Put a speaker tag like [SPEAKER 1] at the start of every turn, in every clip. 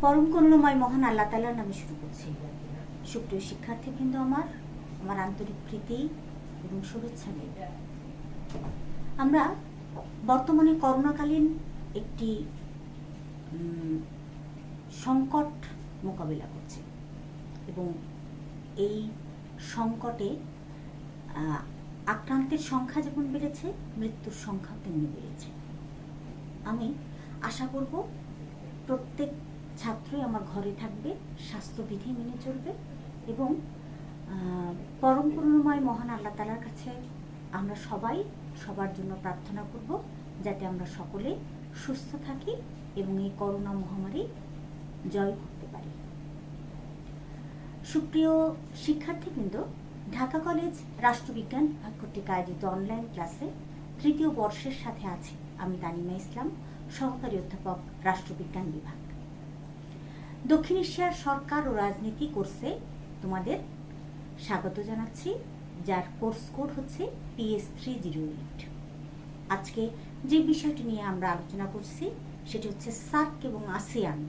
[SPEAKER 1] পরম করুণাময় মহান আল্লাহ তাআলার নামে শুরু করছি। সুপ্রিয় শিক্ষার্থীবৃন্দ, আমার আন্তরিক প্রীতি এবং শুভেচ্ছা নেই। আমরা বর্তমানে করোনাকালীন একটি সংকট মোকাবিলা করছি এবং এই সংকটে আক্রান্তের সংখ্যা যেমন বেড়েছে, মৃত্যুর সংখ্যা তেমনি বেড়েছে। আমি আশা করব প্রত্যেক ছাত্রই আমার ঘরে থাকবে, স্বাস্থ্যবিধি মেনে চলবে এবং পরম করুণাময় মহান আল্লাহ তাআলার কাছে আমরা সবাই সবার জন্য প্রার্থনা করব যাতে আমরা সকলে সুস্থ থাকি এবং এই করোনা মহামারী জয় করতে পারি। সুপ্রিয় শিক্ষার্থীবৃন্দ, ঢাকা কলেজ রাষ্ট্রবিজ্ঞান বিভাগ কর্তৃক আয়োজিত অনলাইন ক্লাসে তৃতীয় বর্ষের সাথে আছি আমি তানিমা ইসলাম, সহকারী অধ্যাপক, রাষ্ট্রবিজ্ঞান বিভাগ। দক্ষিণ এশিয়ার সরকার ও রাজনীতি কোর্সে তোমাদের স্বাগত জানাচ্ছি, যার কোর্স কোড হচ্ছে PS308। আজকে যে বিষয়টি নিয়ে আমরা আলোচনা করছি সেটি হচ্ছে সার্ক এবং আসিয়ান,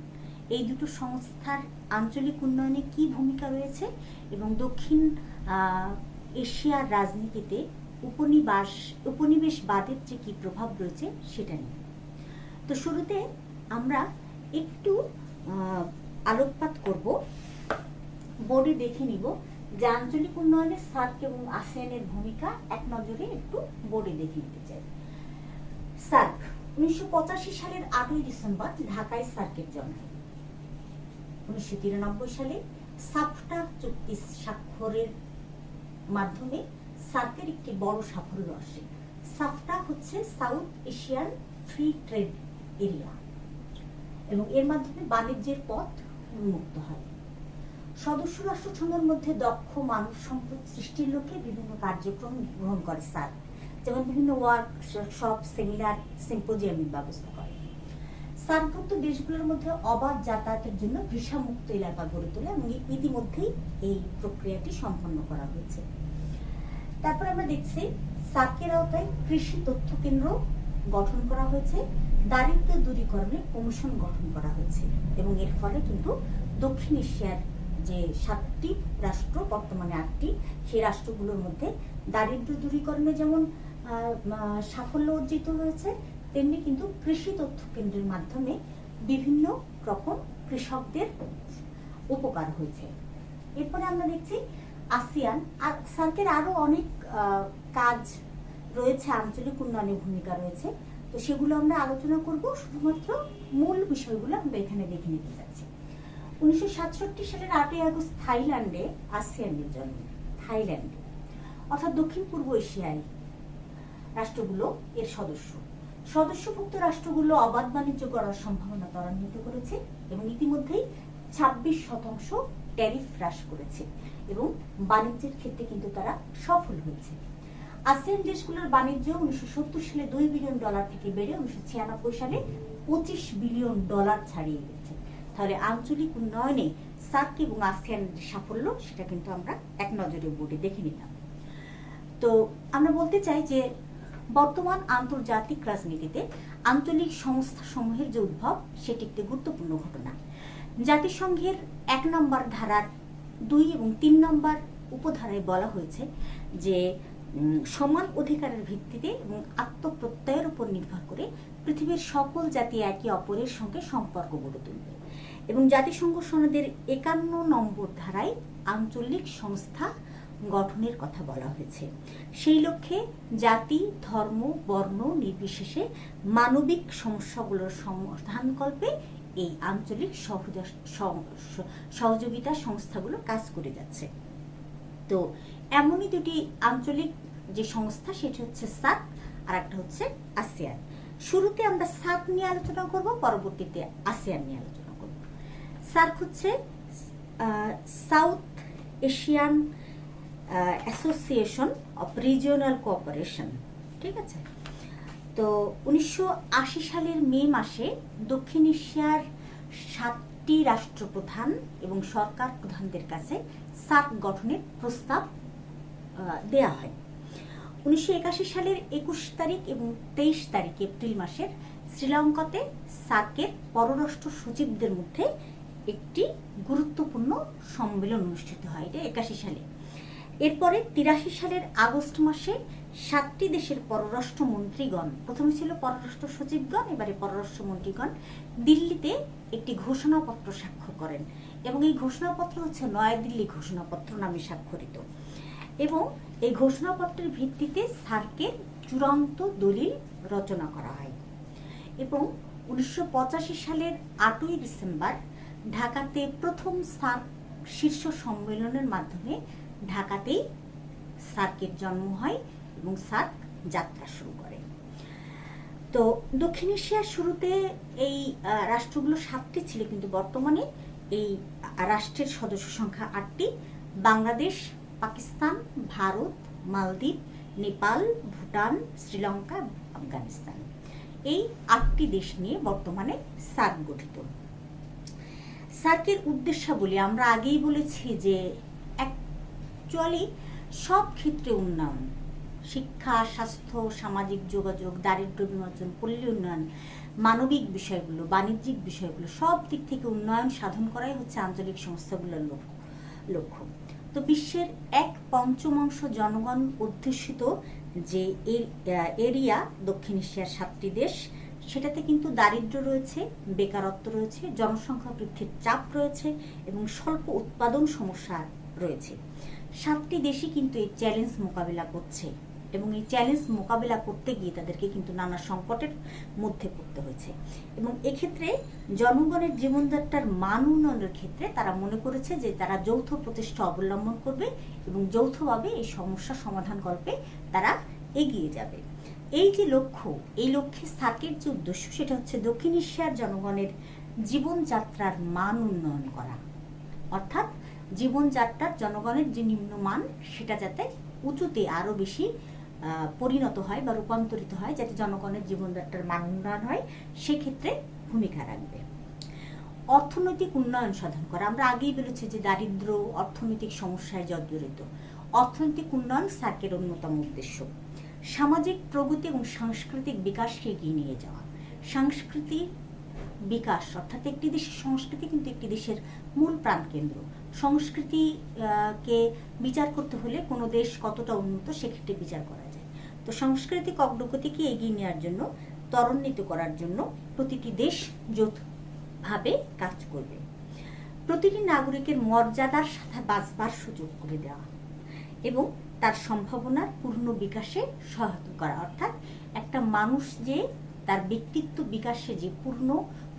[SPEAKER 1] এই দুটো সংস্থার আঞ্চলিক উন্নয়নে কি ভূমিকা রয়েছে এবং দক্ষিণ এশিয়ার রাজনীতিতে উপনিবেশবাদের যে কি প্রভাব রয়েছে সেটা নিয়ে। তো শুরুতে আমরা একটু আলোকপাত করব, বোর্ডে দেখে নিব যে আঞ্চলিক উন্নয়নে সার্ক এবং আসিয়ানের ভূমিকা এক নজরে একটু বোর্ডে দেখে নিতে চাই। সার্ক 1985 সালের 8ই ডিসেম্বর ঢাকায় সার্কের জন্ম। 1993 সালে সাফটা চুক্তি স্বাক্ষরের মাধ্যমে সার্কের একটি বড় সাফল্য আসে। সাফটা হচ্ছে south Asian free trade area এবং এর মাধ্যমে বাণিজ্যের পথ উন্মুক্ত হয়। সদস্য রাষ্ট্রসমূহের মধ্যে দক্ষ মানব সম্পদ সৃষ্টির লক্ষ্যে বিভিন্ন কার্যক্রম গ্রহণ করে সার্ক, যেমন বিভিন্ন ওয়ার্কশপ, সেমিনার, সিম্পোজিয়ামের ব্যবস্থা করে। সার্কভুক্ত দেশগুলোর মধ্যে অবাধ যাতায়াতের জন্য ভিসা মুক্ত এলাকা গড়ে তোলে এবং ইতিমধ্যেই এই প্রক্রিয়াটি সম্পন্ন করা হয়েছে। তারপর আমরা দেখছি সার্কের আওতায় কৃষি তথ্য কেন্দ্র গঠন করা হয়েছে, দারিদ্র দূরীকরণে কমিশন গঠন করা হয়েছে এবং এর ফলে কিন্তু দক্ষিণ এশিয়ার যে 7টি রাষ্ট্র, বর্তমানে 8টি, সেই রাষ্ট্রগুলোর মধ্যে দারিদ্র দূরীকরণে যেমন সাফল্য অর্জিত হয়েছে, তেমনি কিন্তু কৃষি তথ্য কেন্দ্রের মাধ্যমে বিভিন্ন রকম কৃষকদের উপকার হয়েছে। এরপরে আমরা দেখছি আসিয়ান আর সার্কের আরো অনেক কাজ রয়েছে, আঞ্চলিক উন্নয়নের ভূমিকা রয়েছে। তো সেগুলো আমরা আলোচনা করব, শুধুমাত্র মূল বিষয়গুলো আমরা এখানে দেখে নিতে যাচ্ছি। 1967 সালের 8ই আগস্ট থাইল্যান্ডে আসিয়ানের জন্ম। থাইল্যান্ডে অর্থাৎ দক্ষিণ পূর্ব এশিয়ায় রাষ্ট্রগুলো এর সদস্যভুক্ত রাষ্ট্রগুলো অবাধ বাণিজ্য করার সম্ভাবনা ত্বরান্বিত করেছে এবং ইতিমধ্যেই 26% ট্যারিফ হ্রাস করেছে এবং বাণিজ্যের ক্ষেত্রে কিন্তু তারা সফল হয়েছে। আসিয়ান দেশগুলোর বাণিজ্য 1970 সালে $2 বিলিয়ন থেকে বেড়ে 1996 সালে $25 বিলিয়ন ছাড়িয়ে গেছে। তাহলে আঞ্চলিক উন্নয়নে সার্ক এবং আসিয়ানের সাফল্য সেটা কিন্তু আমরা এক নজরে বোর্ডে দেখে নিলাম। তো আমরা বলতে চাই যে বর্তমান আন্তর্জাতিক রাজনীতিতে আঞ্চলিক সংস্থা সমূহের যে উদ্ভব সেটি একটি গুরুত্বপূর্ণ ঘটনা। জাতিসংঘের 1 নম্বর ধারার 2 এবং 3 নম্বর উপধারায় বলা হয়েছে যে সমান অধিকারের ভিত্তিতে এবং আত্মপ্রত্যয়ের উপর নির্ভর করে পৃথিবীর সকল জাতি একে অপরের সঙ্গে সম্পর্ক গড়ে তুলবে এবং জাতিসংঘ সনদের 51 নম্বর ধারায় আঞ্চলিক সংস্থা গঠনের কথা বলা হয়েছে। সেই লক্ষ্যে জাতি, ধর্ম, বর্ণ নির্বিশেষে মানবিক সমস্যাগুলোর সমাধানকল্পে এই আঞ্চলিক সহযোগিতা সংস্থাগুলো কাজ করে যাচ্ছে। তো এমনই দুটি আঞ্চলিক যে সংস্থা, সেটি হচ্ছে সার্ক আর একটা হচ্ছে আসিয়ান। শুরুতে আমরা সার্ক নিয়ে আলোচনা করব, পরবর্তীতে আসিয়ান নিয়ে আলোচনা করব। সার্ক হচ্ছে south Asian association of regional cooperation, ঠিক আছে। তো 1980 সালের মে মাসে দক্ষিণ এশিয়ার 7টি রাষ্ট্রপ্রধান এবং সরকার প্রধানদের কাছে সার্ক গঠনের প্রস্তাব দেয়া হয়। 1981 সালের 21 তারিখ এবং 23 তারিখ এপ্রিল মাসের শ্রীলঙ্কাতে সার্কের পররাষ্ট্র সচিবদের মধ্যে একটি গুরুত্বপূর্ণ সম্মেলন অনুষ্ঠিত হয়, এটা 81 সালে। এরপরে 83 সালের আগস্ট মাসে 7টি দেশের পররাষ্ট্রমন্ত্রীগণ, প্রথমে ছিল পররাষ্ট্র সচিবগণ, এবারে পররাষ্ট্রমন্ত্রীগণ দিল্লিতে একটি ঘোষণাপত্র স্বাক্ষর করেন এবং এই ঘোষণাপত্র হচ্ছে নয়াদিল্লি ঘোষণাপত্র নামে স্বাক্ষরিত এবং এই ঘোষণাপত্রের ভিত্তিতে সার্কের চূড়ান্ত দলিল রচনা করা হয় এবং 1985 সালের 8ই ডিসেম্বর ঢাকাতে প্রথম সার্ক শীর্ষ সম্মেলনের মাধ্যমে ঢাকাতেই সার্কের জন্ম হয় এবং সার্ক যাত্রা শুরু করে। তো দক্ষিণ এশিয়ার শুরুতে এই রাষ্ট্রগুলো 7টি ছিল, কিন্তু বর্তমানে এই রাষ্ট্রের সদস্য সংখ্যা 8টি। বাংলাদেশ, পাকিস্তান, ভারত, মালদ্বীপ, নেপাল, ভুটান, শ্রীলঙ্কা, আফগানিস্তান, এই 8টি দেশ নিয়ে বর্তমানে সার্ক গঠিত। সার্কের উদ্দেশ্যাবলী আমরা আগেই বলেছি যে অ্যাকচুয়ালি সব ক্ষেত্রে উন্নয়ন, শিক্ষা, স্বাস্থ্য, সামাজিক যোগাযোগ, দারিদ্র্য বিমোচন, পল্লী উন্নয়ন, মানবিক বিষয়গুলো, বাণিজ্যিক বিষয়গুলো, সব দিক থেকে উন্নয়ন সাধন করাই হচ্ছে আঞ্চলিক সংস্থাগুলোর লক্ষ্য। তো বিশ্বের 1/5 জনগণ অধ্যুষিত যে এরিয়া দক্ষিণ এশিয়ার 7টি দেশ, সেটাতে কিন্তু দারিদ্র্য রয়েছে, বেকারত্ব রয়েছে, জনসংখ্যা বৃদ্ধির চাপ রয়েছে এবং স্বল্প উৎপাদন সমস্যা রয়েছে। 7টি দেশই কিন্তু এই চ্যালেঞ্জ মোকাবিলা করছে এবং এই চ্যালেঞ্জ মোকাবিলা করতে গিয়ে তাদেরকে কিন্তু নানা সংকটের মধ্যে পড়তে হয়েছে এবং এক্ষেত্রে জনগণের জীবনযাত্রার মান উন্নয়নের ক্ষেত্রে তারা মনে করেছে যে তারা যৌথ প্রচেষ্টা অবলম্বন করবে এবং যৌথভাবে এই সমস্যা সমাধান কল্পে তারা এগিয়ে যাবে। এই যে লক্ষ্য, এই লক্ষ্যে সার্কের যে উদ্দেশ্য সেটা হচ্ছে দক্ষিণ এশিয়ার জনগণের জীবনযাত্রার মান উন্নয়ন করা, অর্থাৎ জীবনযাত্রার জনগণের যে নিম্নমান সেটা যাতে উঁচুতে আরো বেশি পরিণত হয় বা রূপান্তরিত হয়, যাতে জনগণের জীবনযাত্রার মান উন্নয়ন হয়, সেক্ষেত্রে ভূমিকা রাখবে। অর্থনৈতিক উন্নয়ন সাধন করা, আমরা আগেই বলেছি যে দারিদ্র্য অর্থনৈতিক সমস্যায় জর্জরিত, অর্থনৈতিক উন্নয়ন সার্কের অন্যতম উদ্দেশ্য। সামাজিক প্রগতি এবং সাংস্কৃতিক বিকাশকে এগিয়ে নিয়ে যাওয়া, সাংস্কৃতিক বিকাশ অর্থাৎ একটি দেশের সংস্কৃতি কিন্তু একটি দেশের মূল প্রাণকেন্দ্র। সংস্কৃতিকে বিচার করতে হলে কোনো দেশ কতটা উন্নত সেক্ষেত্রে বিচার করা যায়। তো সাংস্কৃতিক অগ্রগতিকে এগিয়ে নেওয়ার জন্য, ত্বরান্বিত করার জন্য প্রতিটি দেশ যৌথভাবে কাজ করবে। প্রতিটি নাগরিকের মর্যাদার সাথে বাঁচবার সুযোগ করে দেওয়া এবং তার সম্ভাবনার পূর্ণ বিকাশে সহায়তা করা, অর্থাৎ একটা মানুষ যে তার ব্যক্তিত্ব বিকাশে যে পূর্ণ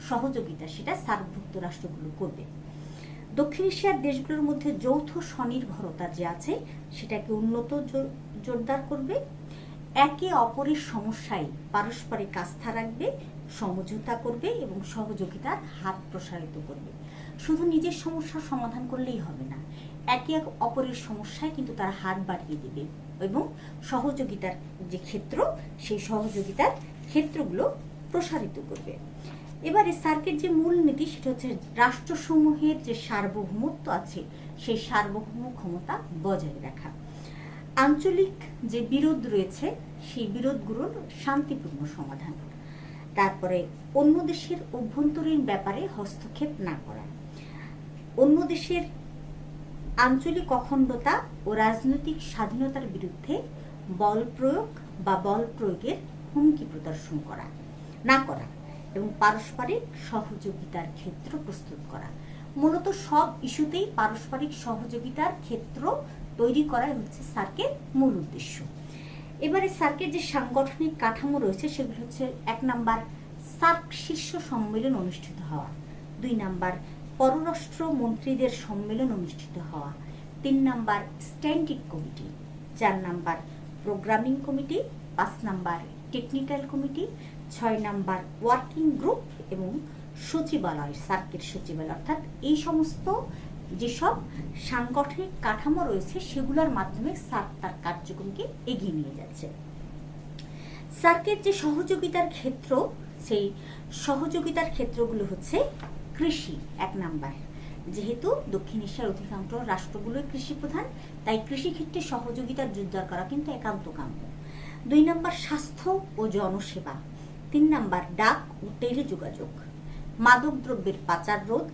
[SPEAKER 1] সহযোগিতা সেটা সার্কভুক্ত রাষ্ট্রগুলো করবে। দক্ষিণ এশিয়ার দেশগুলোর মধ্যে যৌথ স্বনির্ভরতা যে আছে সেটাকে উন্নত জোরদার করবে, একে অপরের সমস্যায় পারস্পরিক আস্থা রাখবে, সমঝোতা করবে এবং সহযোগিতার হাত প্রসারিত করবে। শুধু নিজের সমস্যার সমাধান করলেই হবে না, একে অপরের সমস্যায় কিন্তু তারা হাত বাড়িয়ে দেবে এবং সহযোগিতার যে ক্ষেত্র সেই সহযোগিতার ক্ষেত্রগুলো প্রসারিত করবে। এবারে সার্কের যে মূল নীতি সেটা হচ্ছে রাষ্ট্রসমূহের যে সার্বভৌমত্ব আছে সেই সার্বভৌম ক্ষমতা বজায় রাখা, আঞ্চলিক যে বিরোধ রয়েছে সেই বিরোধগুলোর শান্তিপূর্ণ সমাধান, তারপরে অন্য দেশের অভ্যন্তরীণ ব্যাপারে হস্তক্ষেপ না করা, অন্য দেশের আঞ্চলিক অখণ্ডতা ও রাজনৈতিক স্বাধীনতার বিরুদ্ধে বল প্রয়োগ বা বল প্রয়োগের হুমকি প্রদর্শন করা না করা এবং পারস্পরিক সহযোগিতার ক্ষেত্র প্রস্তুত করা। মূলত সব ইস্যুতেই পারস্পরিক সহযোগিতার ক্ষেত্র তৈরি করাই হচ্ছে সার্কের মূল উদ্দেশ্য। এবারে সার্কের যে সাংগঠনিক কাঠামো রয়েছে সেগুলো হচ্ছে 1 নাম্বার সার্ক শীর্ষ সম্মেলন অনুষ্ঠিত হওয়া, 2 নাম্বার পররাষ্ট্র মন্ত্রীদের সম্মেলন অনুষ্ঠিত হওয়া, 3 number standing committee, 4 number programming committee, 5 number technical committee, 6 number working group এবং সচিবালয়, সার্কের সচিবালয়, অর্থাৎ এই সমস্ত যেসব সাংগঠনিক কাঠামো রয়েছে সেগুলোর মাধ্যমে সার্ক তার কার্যক্রমকে এগিয়ে নিয়ে যাচ্ছে। সার্কের যে সহযোগিতার ক্ষেত্র সেই সহযোগিতার ক্ষেত্রগুলো হচ্ছে কৃষি 1 নাম্বার, যেহেতু দক্ষিণ এশিয়ার অধিকাংশ রাষ্ট্রগুলোই কৃষি প্রধান তাই কৃষি ক্ষেত্রে সহযোগিতার জোরদার করা কিন্তু একান্ত কাম্য। 2 নাম্বার স্বাস্থ্য ও জনসেবা, 3 নাম্বার ডাক ও টেলিযোগাযোগ, মাদক দ্রব্যের পাচার রোধ,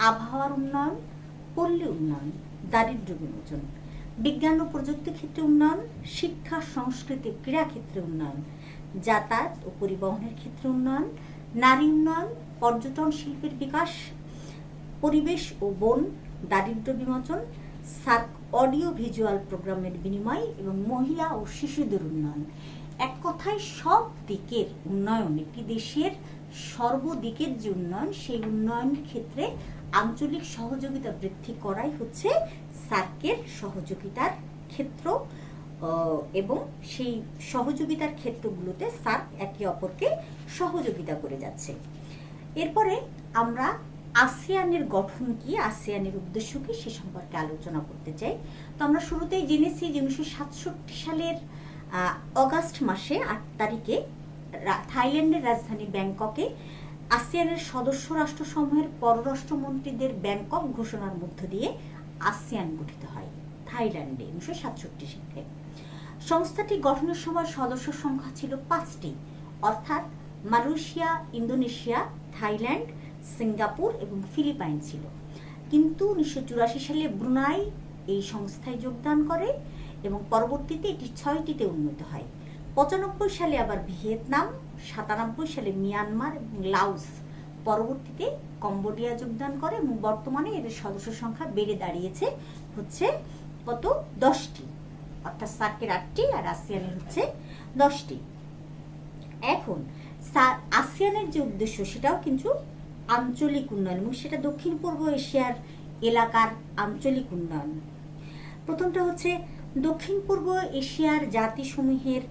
[SPEAKER 1] আবহাওয়ার উন্নয়ন, পল্লী উন্নয়ন, দারিদ্র্য বিমোচন, বিজ্ঞান ও প্রযুক্তি ক্ষেত্রে উন্নয়ন, শিক্ষা, সংস্কৃতি, ক্রীড়া ক্ষেত্রে উন্নয়ন, যাতায়াত ও পরিবহনের ক্ষেত্রে উন্নয়ন, নারী উন্নয়ন, পর্যটন শিল্পের বিকাশ, পরিবেশ ও বন, দারিদ্র্য বিমোচন, সার্ক অডিও ভিজুয়াল প্রোগ্রামের বিনিময় এবং মহিলা ও শিশুদের উন্নয়ন। এক কথায় সব দিকের উন্নয়ন, একটি দেশের সর্বদিকের যে উন্নয়ন, সেই উন্নয়নের ক্ষেত্রে আঞ্চলিক সহযোগিতা বৃদ্ধি করাই হচ্ছে সার্কের সহযোগিতার ক্ষেত্র, এবং সেই সহযোগিতার ক্ষেত্রগুলোতে সার্ক একে অপরকে সহযোগিতা করে যাচ্ছে। এরপরে আমরা আসিয়ানের গঠন কি, আসিয়ানের উদ্দেশ্য কি সে সম্পর্কে আলোচনা করতে চাই। তো আমরা শুরুতেই জেনেছি যে 1967 সালের অগাস্ট মাসে 8 তারিখে থাইল্যান্ডের রাজধানী ব্যাংককে আসিয়ানের সদস্য রাষ্ট্রসমূহের পররাষ্ট্রমন্ত্রীদের ব্যাংকক ঘোষণার মধ্য দিয়ে আসিয়ান গঠিত হয় থাইল্যান্ডে 1967 সালে। সংস্থাটি গঠনের সময় সদস্য সংখ্যা ছিল 5টি, অর্থাৎ মালয়েশিয়া, ইন্দোনেশিয়া, থাইল্যান্ড, সিঙ্গাপুর এবং ফিলিপাইন ছিল। কিন্তু 1984 সালে ব্রুনাই এই সংস্থায় যোগদান করে এবং পরবর্তীতে এটি 6টিতে উন্নীত হয়। 95 সালে আবার ভিয়েতনাম, 97 সালে মিয়ানমার এবং লাওস, পরবর্তীতে কম্বোডিয়া যোগদান করে এবং বর্তমানে এদের সদস্য সংখ্যা বেড়ে দাঁড়িয়েছে হচ্ছে কত 10টি, অর্থাৎ সার্কের 8টি আর আসিয়ানের হচ্ছে 10টি। এখন আসিয়ানের যে উদ্দেশ্য সেটাও কিন্তু আঞ্চলিক উন্নয়ন এবং সেটা দক্ষিণ পূর্ব এশিয়ার এলাকার আঞ্চলিক উন্নয়ন। প্রথমটা হচ্ছে দক্ষিণ পূর্ব এশিয়ার জাতিসমূহের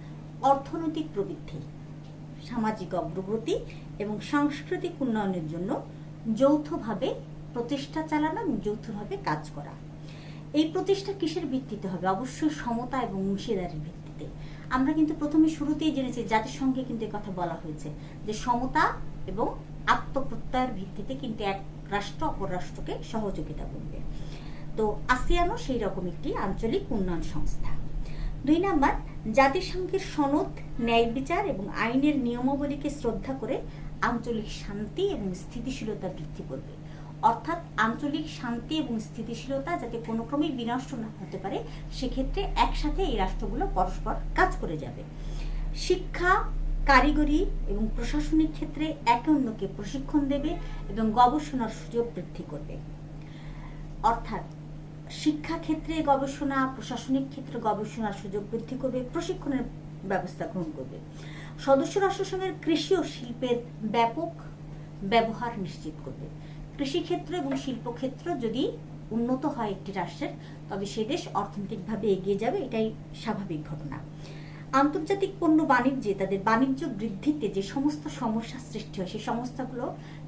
[SPEAKER 1] অর্থনৈতিক প্রবৃদ্ধি, সামাজিক অগ্রগতি এবং সাংস্কৃতিক উন্নয়নের জন্য যৌথভাবে প্রচেষ্টা চালানো এবং যৌথভাবে কাজ করা। এই প্রচেষ্টা কিসের ভিত্তিতে হবে? অবশ্যই সমতা এবং অংশীদারির ভিত্তিতে। আমরা কিন্তু প্রথমে শুরুতেই জেনেছি, জাতিসংঘে কিন্তু কথা বলা হয়েছে যে সমতা এবং আত্মপ্রত্যয়ের ভিত্তিতে কিন্তু এক রাষ্ট্র অপর রাষ্ট্রকে সহযোগিতা করবে। তো আসিয়ানও সেই রকম একটি আঞ্চলিক উন্নয়ন সংস্থা। 2 নাম্বার, জাতিসংঘের সনদ, ন্যায় বিচার এবং আইনের নিয়মাবলীকে শ্রদ্ধা করে আঞ্চলিক শান্তি এবং স্থিতিশীলতা বৃদ্ধি করবে। অর্থাৎ আঞ্চলিক শান্তি এবং স্থিতিশীলতা যাতে কোনো ক্রমেই বিনষ্ট না হতে পারে, সেক্ষেত্রে একসাথে এই রাষ্ট্রগুলো পরস্পর কাজ করে যাবে। শিক্ষা, কারিগরি এবং প্রশাসনিক ক্ষেত্রে একে অন্যকে প্রশিক্ষণ দেবে এবং গবেষণার সুযোগ বৃদ্ধি করবে। অর্থাৎ শিক্ষা ক্ষেত্রে গবেষণা, প্রশাসনিক ক্ষেত্রে গবেষণার সুযোগ বৃদ্ধি করবে, প্রশিক্ষণের ব্যবস্থা গ্রহণ করবে। সদস্য রাষ্ট্রসমূহের কৃষি ও শিল্পের ব্যাপক ব্যবহার নিশ্চিত করবে। কৃষিক্ষেত্র এবং শিল্পক্ষেত্র যদি উন্নত হয় একটি রাষ্ট্রের, তবে সে দেশ অর্থনৈতিকভাবে এগিয়ে যাবে, এটাই স্বাভাবিক ঘটনা। আন্তর্জাতিক পণ্য বাণিজ্যে তাদের বাণিজ্য বৃদ্ধিতে যে সমস্ত সমস্যা সৃষ্টি হয়,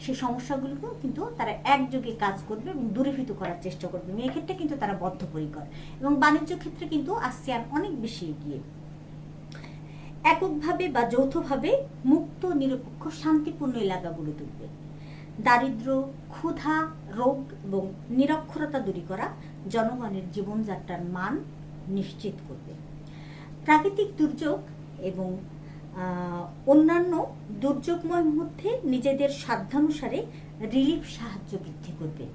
[SPEAKER 1] সেই সমস্যাগুলো কিন্তু তারা একযোগে কাজ করবে এবং দূরীভূত করার চেষ্টা করবে। এক্ষেত্রে কিন্তু তারা বদ্ধপরিকর এবং বাণিজ্য ক্ষেত্রে কিন্তু আসিয়ান অনেক বেশি এগিয়ে। এককভাবে বা যৌথভাবে মুক্ত, নিরপেক্ষ, শান্তিপূর্ণ এলাকাগুলো তুলবে। দারিদ্র্য, ক্ষুধা, রোগ এবং নিরক্ষরতা দূর করা, জনগণের জীবনযাত্রার মান নিশ্চিত করবে। প্রাকৃতিক দুর্যোগ এবং অন্যান্য দুর্যোগময় মধ্যে নিজেদের সাধ্যানুসারে রিলিফ সাহায্য বৃদ্ধি করবে।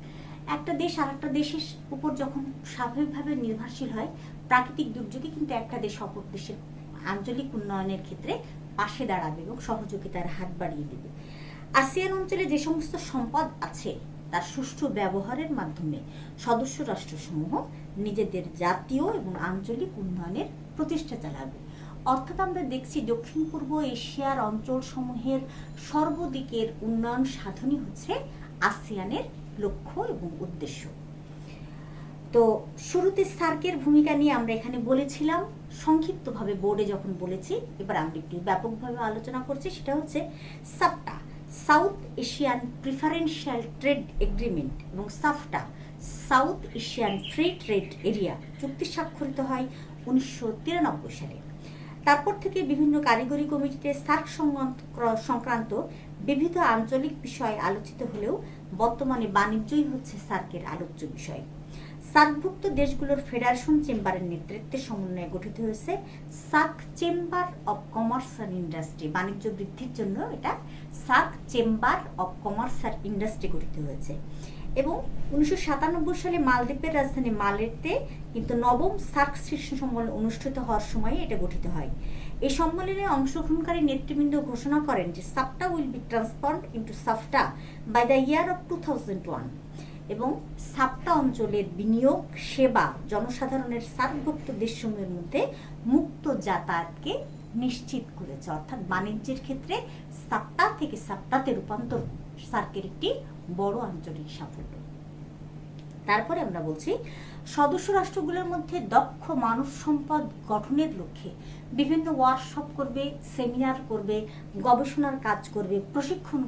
[SPEAKER 1] একটা দেশ আর একটা দেশের উপর যখন স্বাভাবিকভাবে নির্ভরশীল হয়, প্রাকৃতিক দুর্যোগে কিন্তু একটা দেশ অপর দেশের আঞ্চলিক উন্নয়নের ক্ষেত্রে পাশে দাঁড়াবে এবং সহযোগিতার হাত বাড়িয়ে দেবে। আসিয়ান অঞ্চলে যে সমস্ত সম্পদ আছে তার সুষ্ঠু ব্যবহারের মাধ্যমে সদস্য রাষ্ট্রসমূহ নিজেদের জাতীয় এবং আঞ্চলিক উন্নয়নের প্রচেষ্টা চালাবে। অর্থাৎ আমরা দেখছি দক্ষিণ পূর্ব এশিয়ার অঞ্চলসমূহের সর্বদিকের উন্নয়ন সাধনই হচ্ছে আসিয়ানের লক্ষ্য এবং উদ্দেশ্য। তো শুরুতে সার্কের ভূমিকা নিয়ে আমরা এখানে বলেছিলাম, সংক্ষিপ্তভাবে বোর্ডে যখন বলেছি, এবার আমরা একটু ব্যাপকভাবে আলোচনা করছি। সেটা হচ্ছে SAPTA, South Asian preferential trade agreement, এবং SAFTA, South Asian free trade area চুক্তি স্বাক্ষরিত হয় 1993 সালে। তারপর থেকে বিভিন্ন কারিগরি কমিটিতে সার্ক সংক্রান্ত বিবিধ আঞ্চলিক বিষয় আলোচিত হলেও বর্তমানে বাণিজ্যই হচ্ছে সার্কের আলোচ্য বিষয়। সার্কভুক্ত দেশগুলোর ফেডারেশন চেম্বারের নেতৃত্বে সমন্বয়ে গঠিত হয়েছে SAARC chamber of commerce and industry. বাণিজ্য বৃদ্ধির জন্য এটা SAARC chamber of commerce and industry গঠিত হয়েছে। এবং 1997 সালে মালদ্বীপের রাজধানী মালেতে কিন্তু নবম সার্ক শীর্ষ সম্মেলন অনুষ্ঠিত হওয়ার সময় এটা গঠিত হয়। এই সম্মেলনে অংশগ্রহণকারী নেতৃবৃন্দ ঘোষণা করেন যে SAFTA will be transformed into SAFTA by the year of 2001 এবং সাফটা অঞ্চলের বিনিয়োগ, সেবা, জনসাধারণের সার্কভুক্ত দেশসমূহের মধ্যে মুক্ত যাতায়াতকে নিশ্চিত করেছে। অর্থাৎ বাণিজ্যের ক্ষেত্রে সাফটা থেকে সাফটাতে রূপান্তর সার্কের একটি বড় আঞ্চলিক সাফল্য। তারপরে আমরা বলছি সদস্য রাষ্ট্রগুলোর মধ্যে দক্ষ মানব সম্পদ গঠনের লক্ষ্যে বিভিন্ন ওয়ার্কশপ করবে, সেমিনার করবে, গবেষণার কাজ করবে, প্রশিক্ষণ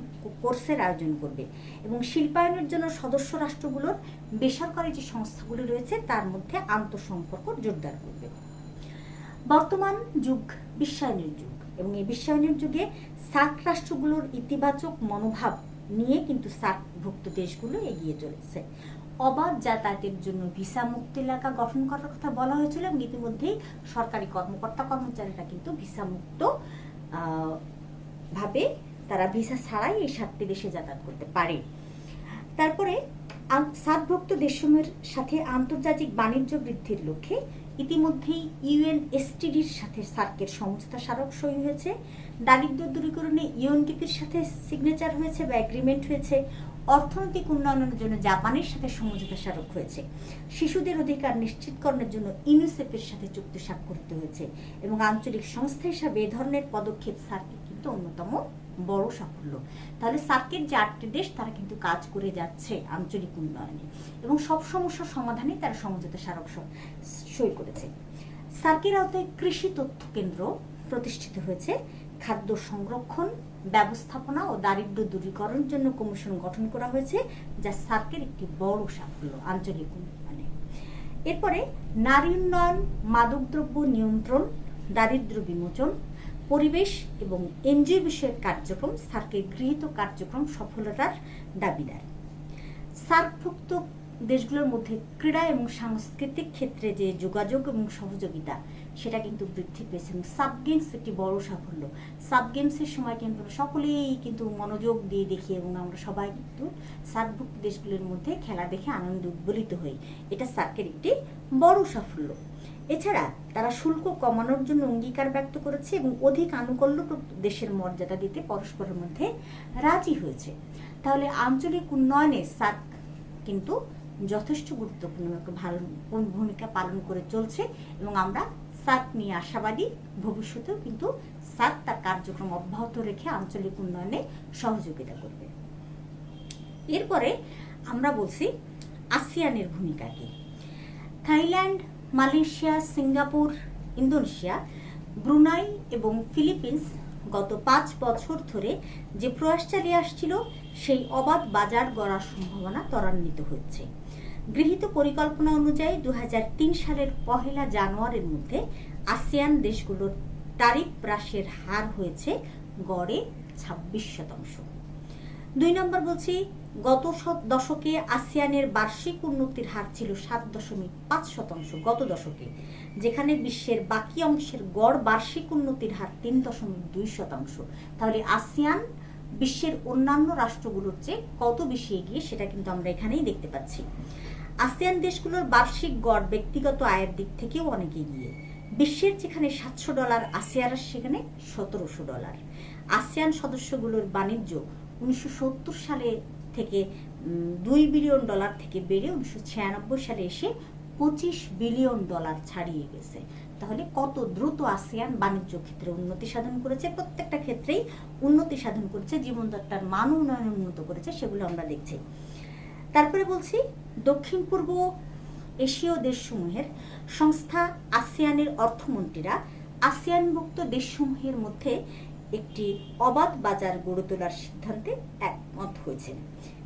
[SPEAKER 1] কোর্সের আয়োজন করবে এবং শিল্পায়নের জন্য সদস্য রাষ্ট্রগুলোর বেসরকারি যে সংস্থাগুলি রয়েছে তার মধ্যে আন্তঃসম্পর্ক জোরদার করবে। বর্তমান যুগ বিশ্বায়নের যুগ এবং এই বিশ্বায়নের যুগে সার্ক রাষ্ট্রগুলোর ইতিবাচক মনোভাব নিয়ে কিন্তু সার্কভুক্ত দেশগুলো এগিয়ে চলেছে। অবাধ যাতায়াতের জন্য ভিসা মুক্ত এলাকা গঠন করার কথা বলা হয়েছিল এবং ইতিমধ্যেই সরকারি কর্মকর্তা কর্মচারীরা কিন্তু ভিসা মুক্ত ভাবে তারা ভিসা ছাড়াই এই 7টি দেশে যাতায়াত করতে পারে। তারপরে সার্কভুক্ত দেশসমূহের সাথে আন্তর্জাতিক বাণিজ্য বৃদ্ধির লক্ষ্যে ইতিমধ্যেই ইউএনএসটিডির সাথে সার্কের সমঝোতা স্মারক সই হয়েছে। দারিদ্র্য দূরীকরণে ইউএনডিপির সাথে সিগনেচার হয়েছে বা এগ্রিমেন্ট হয়েছে। অর্থনৈতিক উন্নয়নের জন্য জাপানের সাথে সমঝোতা স্মারক হয়েছে। শিশুদের অধিকার নিশ্চিতকরণের জন্য ইউনিসেফের সাথে চুক্তি স্বাক্ষরিত হয়েছে এবং আঞ্চলিক সংস্থা হিসাবে এ ধরনের পদক্ষেপ সার্কের কিন্তু অন্যতম বড় সাফল্য। তাহলে সার্কের যে 8টি দেশ তারা কিন্তু কাজ করে যাচ্ছে আঞ্চলিক উন্নয়নে এবং সব সমস্যার সমাধানে তারা সমঝোতা স্মারক সই করেছে। সার্কের আওতায় কৃষি তথ্য কেন্দ্র প্রতিষ্ঠিত হয়েছে। খাদ্য সংরক্ষণ, ব্যবস্থাপনা ও দারিদ্র্য দূরীকরণের জন্য কমিশন গঠন করা হয়েছে, যা সার্কের একটি বড় সাফল্য আঞ্চলিক উন্নয়নে। এরপরে নারী উন্নয়ন, মাদকদ্রব্য নিয়ন্ত্রণ, দারিদ্র্য বিমোচন, পরিবেশ এবং এনজিও বিষয়ক কার্যক্রম সার্কের গৃহীত কার্যক্রম সফলতার দাবিদার। সার্কভুক্ত দেশগুলোর মধ্যে ক্রীড়া এবং সাংস্কৃতিক ক্ষেত্রে যে যোগাযোগ এবং সহযোগিতা সেটা কিন্তু বৃদ্ধি পেয়েছে এবং সাব গেমস একটি বড় সাফল্য। সাব গেমসের সময় কিন্তু সকলেই কিন্তু মনোযোগ দিয়ে দেখি এবং আমরা সবাই কিন্তু সার্কভুক্ত দেশগুলোর মধ্যে খেলা দেখে আনন্দ উদ্বেলিত হই। এটা সার্কের একটি বড় সাফল্য। এছাড়া তারা শুল্ক কমানোর জন্য অঙ্গীকার ব্যক্ত করেছে এবং অধিক আনুকূল্য দেশের মর্যাদা দিতে পরস্পরের মধ্যে রাজি হয়েছে। তাহলে আঞ্চলিক উন্নয়নে সার্ক কিন্তু যথেষ্ট গুরুত্বপূর্ণ ভালো ভূমিকা পালন করে চলছে এবং আমরা সার্ক নিয়ে আশাবাদী। ভবিষ্যতেও কিন্তু সার্ক তার কার্যক্রম অব্যাহত রেখে আঞ্চলিক উন্নয়নে সহযোগিতা করবে। এরপরে আমরা বলছি আসিয়ানের ভূমিকা কি। Thailand, Malaysia, Singapore, Indonesia, Brunei এবং ফিলিপিন্স গত 5 বছর ধরে যে প্রয়াস চালিয়ে আসছিল সেই অবাধ বাজার গড়ার সম্ভাবনা ত্বরান্বিত হচ্ছে। গৃহীত পরিকল্পনা অনুযায়ী 2003 সালের 1 জানুয়ারির মধ্যে আসিয়ান দেশগুলোর তারিফ হ্রাসের হার হয়েছে গড়ে 26%। 2 নম্বর বলছি গত দশকে আসিয়ানের বার্ষিক উন্নতির হার ছিল 7.5% গত দশকে, যেখানে বিশ্বের বাকি অংশের গড় বার্ষিক উন্নতির হার 3.2%। তাহলে আসিয়ান বিশ্বের অন্যান্য রাষ্ট্রগুলোর চেয়ে কত বেশি এগিয়ে সেটা কিন্তু আমরা এখানেই দেখতে পাচ্ছি। আসিয়ান দেশগুলোর বার্ষিক গড় ব্যক্তিগত আয়ের দিক থেকেও অনেক এগিয়ে। বিশ্বের যেখানে $700, আসিয়ার সেখানে $1700। আসিয়ান সদস্যগুলোর বাণিজ্য 1970 সালে থেকে $2 বিলিয়ন থেকে বেড়ে 1996 সালে এসে $25 বিলিয়ন ছাড়িয়ে গেছে। তাহলে কত দ্রুত আসিয়ান বাণিজ্য ক্ষেত্রে উন্নতি সাধন করেছে, প্রত্যেকটা ক্ষেত্রেই উন্নতি সাধন করেছে, জীবনযাত্রার মান উন্নয়ন উন্নত করেছে, সেগুলো আমরা দেখছি। তারপরে বলছি দক্ষিণ পূর্ব এশীয় দেশসমূহের সংস্থা আসিয়ানের অর্থমন্ত্রীরা আসিয়ানভুক্ত দেশসমূহের মধ্যে একটি অবাধ বাজার গড়ে তোলার সিদ্ধান্তে একমত হয়েছেন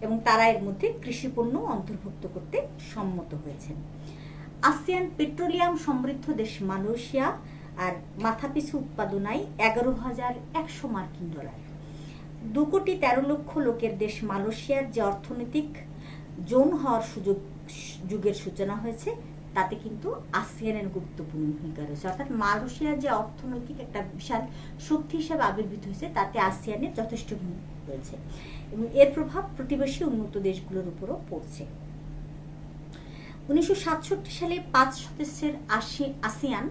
[SPEAKER 1] এবং তারা এর মধ্যে কৃষিপণ্য অন্তর্ভুক্ত করতে সম্মত হয়েছেন। আসিয়ান পেট্রোলিয়াম সমৃদ্ধ দেশ মালয়েশিয়া আর মাথাপিছু উৎপাদন আয় $11,100 মার্কিন। 2,13,00,000 লোকের দেশ মালয়েশিয়ার যে অর্থনৈতিক জোন হওয়ার যুগের সূচনা হয়েছে তাতে কিন্তু আসিয়ানের গুরুত্বপূর্ণ ভূমিকা রয়েছে। অর্থাৎ মালয়েশিয়া যে অর্থনৈতিক একটা বিশাল শক্তি হিসেবে আবির্ভূত হয়েছে তাতে আসিয়ানের যথেষ্ট ভূমিকা রয়েছে এবং এর প্রভাব প্রতিবেশী উন্নত দেশগুলোর উপরও পড়ছে। 1967 সালে 5 সদস্যের আসিয়ান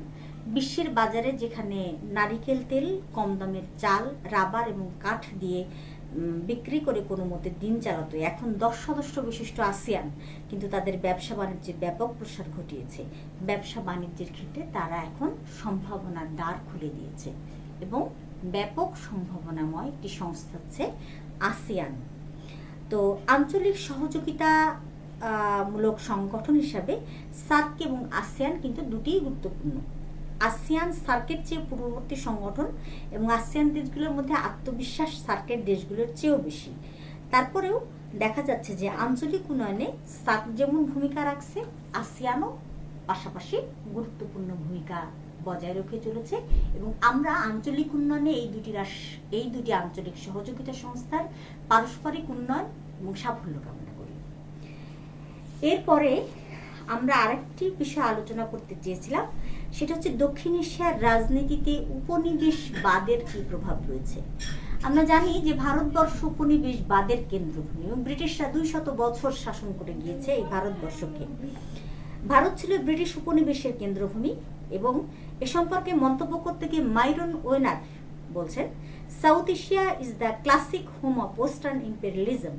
[SPEAKER 1] বিশ্বের বাজারে যেখানে নারিকেল তেল, কম দামের চাল, রাবার এবং কাঠ দিয়ে বিক্রি করে কোনো মতে দিন চালাতো, এখন 10 সদস্য বিশিষ্ট আসিয়ান কিন্তু তাদের ব্যবসা বাণিজ্যের ব্যাপক প্রসার ঘটিয়েছে। ব্যবসা বাণিজ্যের ক্ষেত্রে তারা এখন সম্ভাবনার দ্বার খুলে দিয়েছে এবং ব্যাপক সম্ভাবনাময় একটি সংস্থা হচ্ছে আসিয়ান। তো আঞ্চলিক সহযোগিতা মূলক সংগঠন হিসাবে সার্ক এবং আসিয়ান কিন্তু দুটিই গুরুত্বপূর্ণ। আসিয়ান সার্কের চেয়ে পূর্ববর্তী সংগঠন এবং আসিয়ান দেশগুলোর মধ্যে আত্মবিশ্বাস সার্কের দেশগুলোর চেয়েও বেশি। তারপরেও দেখা যাচ্ছে যে আঞ্চলিক উন্নয়নে সার্ক যেমন ভূমিকা রাখছে, আসিয়ানও পাশাপাশি গুরুত্বপূর্ণ ভূমিকা বজায় রেখে চলেছে এবং আমরা আঞ্চলিক উন্নয়নে এই দুটি আঞ্চলিক সহযোগিতা সংস্থার পারস্পরিক উন্নয়ন এবং সাফল্য কামনা করি। এরপরে আমরা আরেকটি বিষয় আলোচনা করতে চেয়েছিলাম, সেটা হচ্ছে দক্ষিণ এশিয়ার রাজনীতিতে উপনিবেশবাদের কি প্রভাব রয়েছে। আমরা জানি যে ভারতবর্ষ উপনিবেশবাদের কেন্দ্রভূমি এবং ব্রিটিশরা 200 বছর শাসন করে গিয়েছে এই ভারতবর্ষকে। ভারত ছিল ব্রিটিশ উপনিবেশের কেন্দ্রভূমি এবং এ সম্পর্কে মন্তব্য করতে গিয়ে মাইরন ওয়েনার বলছেন, South Asia is the classic home of western imperialism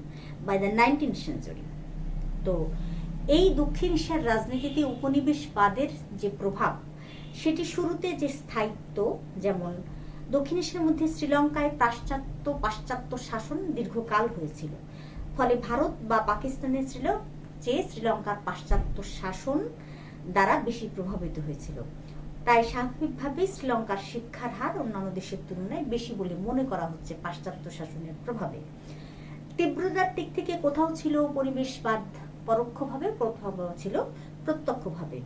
[SPEAKER 1] by the 19th century. তো এই দক্ষিণ এশিয়ার রাজনীতিতে উপনিবেশবাদের যে প্রভাব, সেটি শুরুতে যে স্থায়িত্ব, যেমন দক্ষিণ এশিয়ার মধ্যে শ্রীলঙ্কায় পাশ্চাত্য শাসন দীর্ঘকাল হয়েছিল, ফলে ভারত বা পাকিস্তানের চেয়ে শ্রীলঙ্কার পাশ্চাত্য শাসন দ্বারা বেশি প্রভাবিত হয়েছিল। তাই স্বাভাবিকভাবেই শ্রীলঙ্কার শিক্ষার হার অন্যান্য দেশের তুলনায় বেশি বলে মনে করা হচ্ছে পাশ্চাত্য শাসনের প্রভাবে। তীব্রতার দিক থেকে কোথাও ছিল উপনিবেশবাদ পরোক্ষভাবে, কোথাও ছিল প্রত্যক্ষভাবে।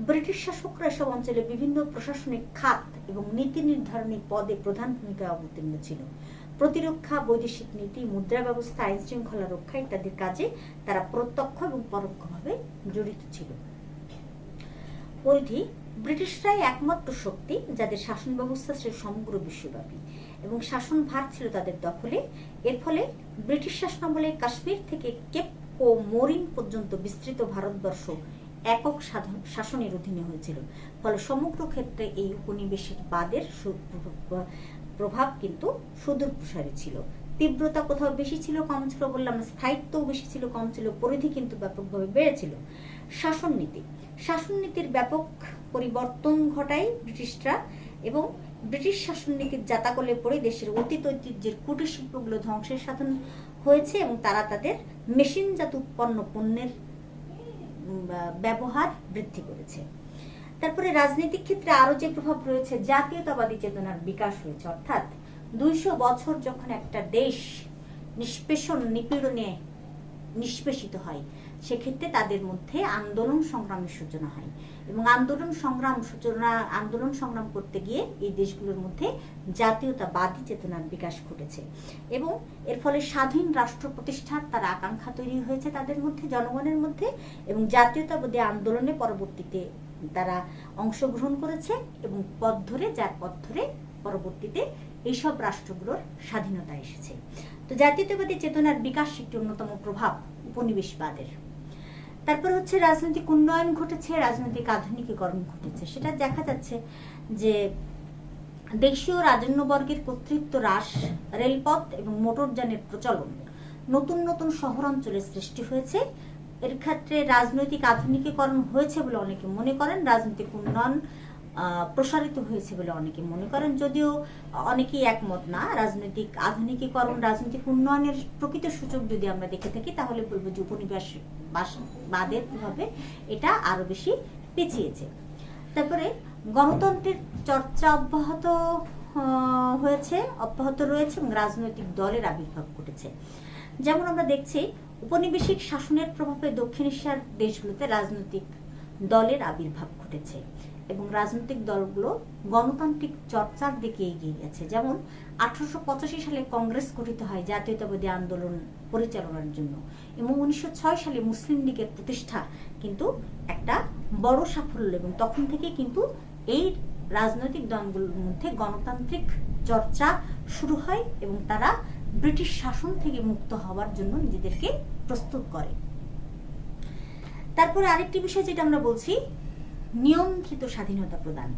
[SPEAKER 1] ব্রিটিশ শাসকরা এসব অঞ্চলে বিভিন্ন প্রশাসনিক খাত এবং নীতি নির্ধারণী পদে প্রধান ভূমিকা অবতীর্ণ ছিল। প্রতিরক্ষা, বৈদেশিক নীতি, মুদ্রা ব্যবস্থা, আইন শৃঙ্খলা রক্ষা ইত্যাদির কাজে তারা প্রত্যক্ষ এবং পরোক্ষভাবে জড়িত ছিল। পরিধি, ব্রিটিশরাই একমাত্র শক্তি যাদের শাসন ব্যবস্থা ছিল সমগ্র বিশ্বব্যাপী এবং শাসন ভার ছিল তাদের দখলে। এর ফলে ব্রিটিশ শাসনামলে কাশ্মীর থেকে কেপ ও মরিন পর্যন্ত বিস্তৃত ভারতবর্ষ একক শাসনের অধীনে হয়েছিল। ফলে সমগ্র ক্ষেত্রে এই উপনিবেশের বাদের প্রভাব কিন্তু সুদূর প্রসারী ছিল। তীব্রতা কোথাও বেশি ছিল, কম ছিল বললাম, স্থায়িত্বও বেশি ছিল, কম ছিল, পরিধি কিন্তু ব্যাপকভাবে বেড়েছিল। শাসননীতির ব্যাপক পরিবর্তন ঘটায় ব্রিটিশরা এবং ব্রিটিশ শাসননীতির জাতাকলে পড়ে দেশের অতীত ঐতিহ্যের কুটির শিল্পগুলো ধ্বংসের সাধন হয়েছে এবং তারা তাদের মেশিনজাত উৎপন্ন পণ্যের ব্যবহার বৃদ্ধি করেছে। তারপরে রাজনৈতিক ক্ষেত্রে আরো যে প্রভাব রয়েছে, জাতীয়তাবাদী চেতনার বিকাশ হয়েছে। অর্থাৎ 200 বছর যখন একটা দেশ নিপীড়নে নিষ্পেষিত হয়, সেক্ষেত্রে তাদের মধ্যে আন্দোলন সংগ্রামের সূচনা হয় এবং আন্দোলন সংগ্রাম করতে গিয়ে এই দেশগুলোর মধ্যে জাতীয়তাবাদী চেতনার বিকাশ ঘটেছে এবং এর ফলে স্বাধীন রাষ্ট্র প্রতিষ্ঠার তার আকাঙ্ক্ষা তৈরি হয়েছে তাদের মধ্যে, জনগণের মধ্যে, এবং জাতীয়তাবাদী আন্দোলনে পরবর্তীতে তারা অংশগ্রহণ করেছে এবং যার পথ ধরে পরবর্তীতে এইসব রাষ্ট্রগুলোর স্বাধীনতা এসেছে। তো জাতীয়তাবাদী চেতনার বিকাশ একটি অন্যতম প্রভাব উপনিবেশবাদের। তারপর হচ্ছে রাজনৈতিক উন্নয়ন ঘটেছে, রাজনৈতিক আধুনিকীকরণ ঘটেছে। সেটা দেখা যাচ্ছে যে দেশীয় রাজন্যবর্গের কর্তৃত্ব হ্রাস, রেলপথ এবং মোটরযানের প্রচলন, নতুন নতুন শহরাঞ্চলের সৃষ্টি হয়েছে। এর ক্ষেত্রে রাজনৈতিক আধুনিকীকরণ হয়েছে বলে অনেকে মনে করেন, রাজনৈতিক উন্নয়ন প্রসারিত হয়েছে বলে অনেকে মনে করেন, যদিও অনেকেই একমত না। রাজনৈতিক আধুনিকীকরণ, রাজনৈতিক উন্নয়নের প্রকৃত সূচক যদি আমরা দেখে থাকি তাহলে বলবো যে উপনিবেশবাদের প্রভাবে এটা আরো বেশি পিছিয়েছে। তারপরে গণতন্ত্রের চর্চা অব্যাহত রয়েছে এবং রাজনৈতিক দলের আবির্ভাব ঘটেছে। যেমন আমরা দেখছি উপনিবেশিক শাসনের প্রভাবে দক্ষিণ এশিয়ার দেশগুলোতে রাজনৈতিক দলের আবির্ভাব ঘটেছে এবং রাজনৈতিক দলগুলো গণতান্ত্রিক চর্চার দিকে এগিয়ে গেছে। যেমন 1885 সালে কংগ্রেস গঠিত হয় জাতীয়তাবাদী আন্দোলন পরিচালনার জন্য এবং 1906 সালে মুসলিম লীগের প্রতিষ্ঠা কিন্তু একটা বড় সাফল্য, এবং তখন থেকে কিন্তু এই রাজনৈতিক দলগুলোর মধ্যে গণতান্ত্রিক চর্চা শুরু হয় এবং তারা ব্রিটিশ শাসন থেকে মুক্ত হওয়ার জন্য নিজেদেরকে প্রস্তুত করে। তারপরে আরেকটি বিষয় যেটা আমরা বলছি, নিয়ন্ত্রিত স্বাধীনতা প্রদান।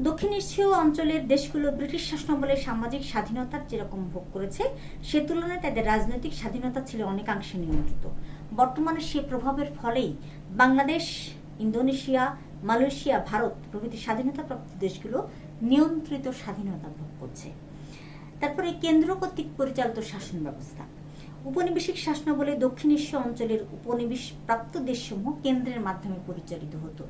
[SPEAKER 1] দক্ষিণ এশীয় অঞ্চলের দেশগুলো ব্রিটিশ শাসনামলে সামাজিক স্বাধীনতার যেরকম ভোগ করেছে, সে তুলনায় তাদের রাজনৈতিক স্বাধীনতা ছিল অনেকাংশে নিয়ন্ত্রিত। বর্তমানে সে প্রভাবের ফলেই বাংলাদেশ, ইন্দোনেশিয়া, মালয়েশিয়া, ভারত প্রভৃতি স্বাধীনতাপ্রাপ্ত দেশগুলো নিয়ন্ত্রিত স্বাধীনতা ভোগ করছে। তারপরে কেন্দ্র কর্তৃক পরিচালিত শাসন ব্যবস্থা। উপনিবেশিক শাসনামলে দক্ষিণ এশীয় অঞ্চলের উপনিবেশ প্রাপ্ত দেশসমূহ কেন্দ্রের মাধ্যমে পরিচালিত হতো।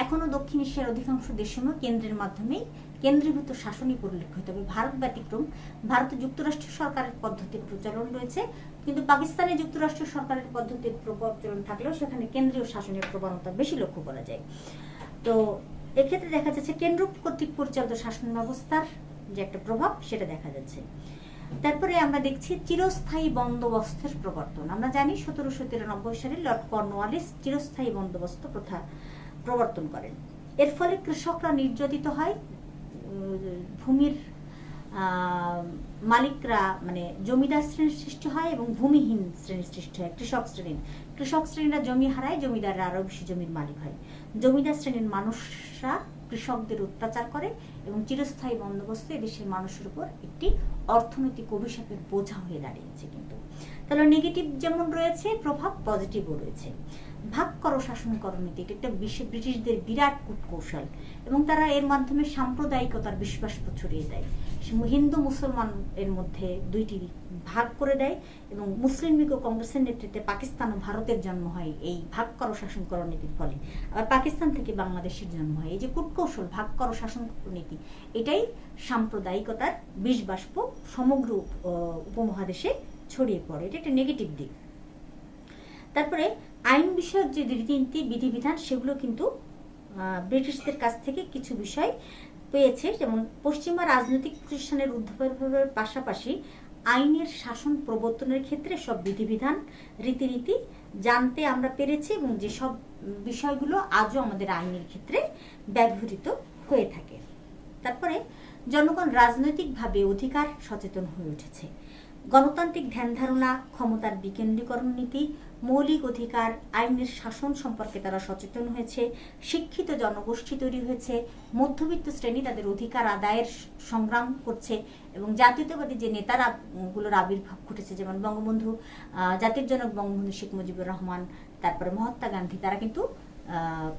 [SPEAKER 1] এখনো দক্ষিণ এশিয়ার অধিকাংশ দেশসমূহ কেন্দ্রের মাধ্যমেই কেন্দ্রীভূত শাসনই পরিলক্ষিত হবে। ভারত ব্যতিক্রম। ভারতে যুক্তরাষ্ট্র সরকারের পদ্ধতির প্রচলন রয়েছে, কিন্তু পাকিস্তানে যুক্তরাষ্ট্র সরকারের পদ্ধতির প্রচলন থাকলেও সেখানে কেন্দ্রীয় শাসনের প্রবণতা বেশি লক্ষ্য করা যায়। তো এক্ষেত্রে দেখা যাচ্ছে কেন্দ্র কর্তৃক পরিচালিত শাসন ব্যবস্থার যে একটা প্রভাব, সেটা দেখা যাচ্ছে। তারপরে আমরা দেখছি চিরস্থায়ী বন্দোবস্তের প্রবর্তন। আমরা জানি 1793 সালে লর্ড কর্নওয়ালিস চিরস্থায়ী বন্দোবস্ত প্রথা প্রবর্তন করেন। এর ফলে কৃষকরা নির্যাতিত হয়, ভূমির মালিকরা মানে জমিদার শ্রেণীর সৃষ্টি হয় এবং ভূমিহীন শ্রেণীর সৃষ্টি হয় কৃষক শ্রেণীরা জমি হারায়, জমিদাররা আরো বেশি জমির মালিক হয়। জমিদার শ্রেণীর মানুষরা কৃষকদের অত্যাচার করে এবং চিরস্থায়ী বন্দোবস্ত দেশের মানুষের উপর একটি অর্থনৈতিক অভিশাপের বোঝা হয়ে দাঁড়িয়েছে। কিন্তু তাহলে নেগেটিভ যেমন রয়েছে প্রভাব, পজিটিভও রয়েছে। ভাগ করো শাসন করো নীতি, এটা একটা ব্রিটিশদের বিরাট কূটকৌশল, এবং তারা এর মাধ্যমে সাম্প্রদায়িকতার বিশ্বাস ছড়িয়ে দেয়। হিন্দু মুসলমান এর মধ্যে দুইটি ভাগ করে দেয়, এবং মুসলিম লীগ ও কংগ্রেসের নেতৃত্বে পাকিস্তান ও ভারতের জন্ম হয় এই ভাগ করো শাসন করো নীতির ফলে। আবার পাকিস্তান থেকে বাংলাদেশের জন্ম হয়। এই যে কূটকৌশল ভাগ করো শাসন করো নীতি, এটাই সাম্প্রদায়িকতার বিষবাষ্প সমগ্র উপমহাদেশে ছড়িয়ে পড়ে। এটা একটা নেগেটিভ দিক। তারপরে আইন বিষয়ক যে রীতিনীতি বিধিবিধান, সেগুলো কিন্তু ব্রিটিশদের কাছ থেকে কিছু বিষয় পেয়েছে। যেমন পশ্চিমা রাজনৈতিক প্রতিষ্ঠানের উদ্ভাবনের পাশাপাশি আইনের শাসন প্রবর্তনের ক্ষেত্রে সব বিধিবিধান রীতিনীতি জানতে আমরা পেরেছি, এবং যেসব বিষয়গুলো আজও আমাদের আইনের ক্ষেত্রে ব্যবহৃত হয়ে থাকে। তারপরে জনগণ রাজনৈতিকভাবে অধিকার সচেতন হয়ে উঠেছে। গণতান্ত্রিক ধ্যান ধারণা, ক্ষমতার বিকেন্দ্রীকরণ নীতি, মৌলিক অধিকার, আইনের শাসন সম্পর্কে তারা সচেতন হয়েছে। শিক্ষিত জনগোষ্ঠী তৈরি হয়েছে। মধ্যবিত্ত শ্রেণী তাদের অধিকার আদায়ের সংগ্রাম করছে, এবং জাতীয়তাবাদী যে নেতারা গুলোর আবির্ভাব ঘটেছে, যেমন বঙ্গবন্ধু, জাতির জনক বঙ্গবন্ধু শেখ মুজিবুর রহমান, তারপরে মহাত্মা গান্ধী, তারা কিন্তু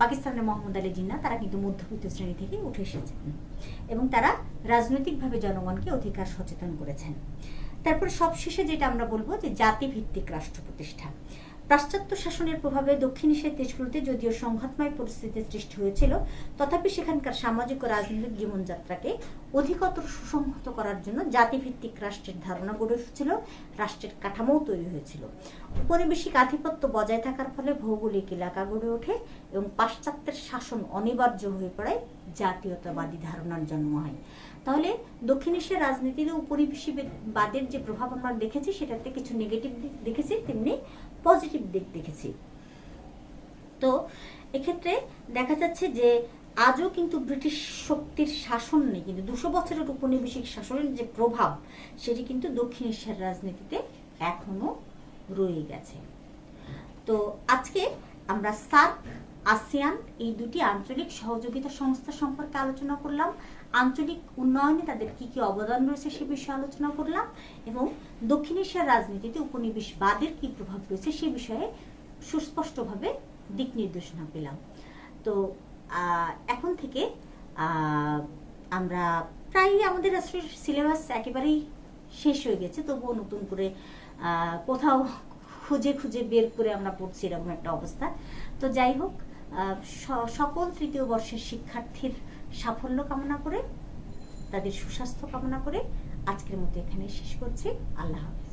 [SPEAKER 1] পাকিস্তানের মোহাম্মদ আলী জিন্না, তারা কিন্তু মধ্যবিত্ত শ্রেণী থেকে উঠে এসেছেন এবং তারা রাজনৈতিকভাবে জনগণকে অধিকার সচেতন করেছেন। তারপর সবশেষে যেটা আমরা বলবো যে জাতিভিত্তিক রাষ্ট্র প্রতিষ্ঠা। পাশ্চাত্য শাসনের প্রভাবে দক্ষিণ এশিয়ার দেশগুলোতে যদিও সংঘাতময় পরিস্থিতির সৃষ্টি হয়েছিল, তথাপি সেখানকার সামাজিক ও রাজনৈতিক জীবনযাত্রাকে অধিকতর সুসংহত করার জন্য জাতিভিত্তিক রাষ্ট্রের ধারণা গড়ে উঠেছিল, রাষ্ট্রের কাঠামোও তৈরি হয়েছিল। উপনিবেশিক আধিপত্য বজায় থাকার ফলে ভৌগোলিক এলাকা গড়ে ওঠে এবং পাশ্চাত্যের শাসন অনিবার্য হয়ে পড়ায় জাতীয়তাবাদী ধারণার জন্ম হয়। তাহলে দক্ষিণ এশিয়ার রাজনীতিতে উপনিবেশবাদের যে প্রভাব আমরা দেখেছি, সেটাতে কিছু নেগেটিভ দিক দেখেছি, তেমনি পজিটিভ দিক দেখেছি। তো এক্ষেত্রে দেখা যাচ্ছে যে আজও কিন্তু ব্রিটিশ শক্তির শাসন নেই, কিন্তু 200 বছরের উপনিবেশিক শাসনের যে প্রভাব, সেটি কিন্তু দক্ষিণ এশিয়ার রাজনীতিতে এখনো রয়ে গেছে। তো আজকে আমরা সার্ক, আসিয়ান এই দুটি আঞ্চলিক সহযোগিতা সংস্থা সম্পর্কে আলোচনা করলাম। আঞ্চলিক উন্নয়নে তাদের কি কি অবদান রয়েছে সে বিষয়ে আলোচনা করলাম, এবং দক্ষিণ এশিয়ার রাজনীতিতে উপনিবেশবাদের কি প্রভাব রয়েছে সে বিষয়ে সুস্পষ্টভাবে দিক নির্দেশনা পেলাম। তো এখন থেকে আমরা প্রায় আমাদের সিলেবাস একেবারেই শেষ হয়ে গেছে, তবুও নতুন করে কোথাও খুঁজে খুঁজে বের করে আমরা পড়ছি, এরকম একটা অবস্থা। তো যাই হোক, সকল তৃতীয় বর্ষের শিক্ষার্থীর সাফল্য কামনা করে, তাদের সুস্বাস্থ্য কামনা করে আজকের মতো এখানে শেষ করছি। আল্লাহ হাফেজ।